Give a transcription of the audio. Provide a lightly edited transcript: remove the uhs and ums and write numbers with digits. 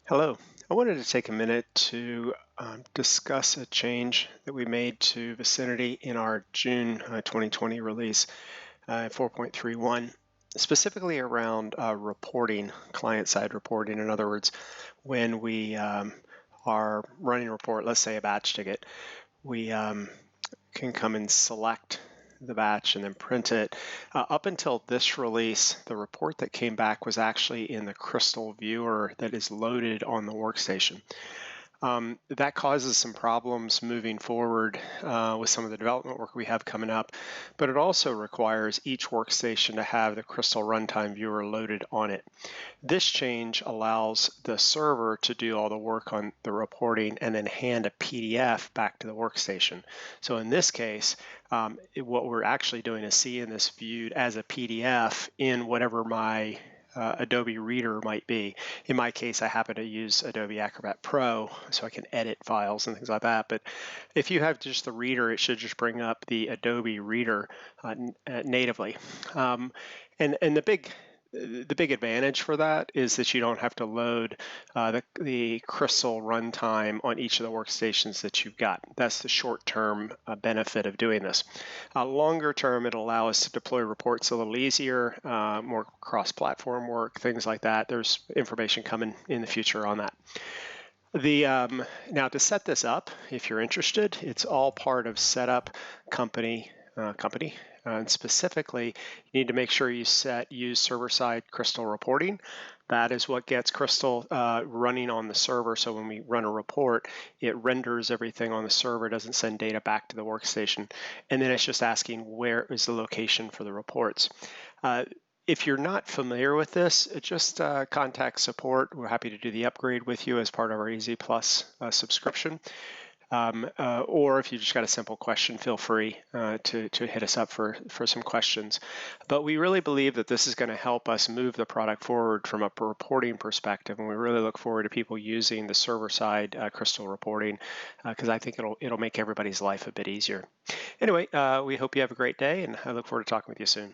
Hello. I wanted to take a minute to discuss a change that we made to Vicinity in our June 2020 release, 4.31, specifically around reporting, client-side reporting. In other words, when we are running a report, let's say a batch ticket, we can come and select the batch and then print it. Up until this release, the report that came back was actually in the Crystal viewer that is loaded on the workstation. That causes some problems moving forward with some of the development work we have coming up, but it also requires each workstation to have the Crystal Runtime viewer loaded on it. This change allows the server to do all the work on the reporting and then hand a PDF back to the workstation. So in this case, what we're actually doing is seeing this viewed as a PDF in whatever my Adobe Reader might be. In my case, I happen to use Adobe Acrobat Pro, so I can edit files and things like that. But if you have just the Reader, it should just bring up the Adobe Reader natively. And the big advantage for that is that you don't have to load the Crystal runtime on each of the workstations that you've got. That's the short-term benefit of doing this. Longer term, it'll allow us to deploy reports a little easier, more cross-platform work, things like that. There's information coming in the future on that. Now to set this up, if you're interested, it's all part of Setup Company. And specifically, you need to make sure you use server-side Crystal reporting. That is what gets Crystal running on the server. So when we run a report, it renders everything on the server, doesn't send data back to the workstation. And then it's just asking where is the location for the reports. If you're not familiar with this, just contact support. We're happy to do the upgrade with you as part of our Easy Plus subscription. Or if you just got a simple question, feel free to hit us up for some questions. But we really believe that this is going to help us move the product forward from a reporting perspective, and we really look forward to people using the server-side Crystal reporting because I think it'll make everybody's life a bit easier. Anyway, we hope you have a great day, and I look forward to talking with you soon.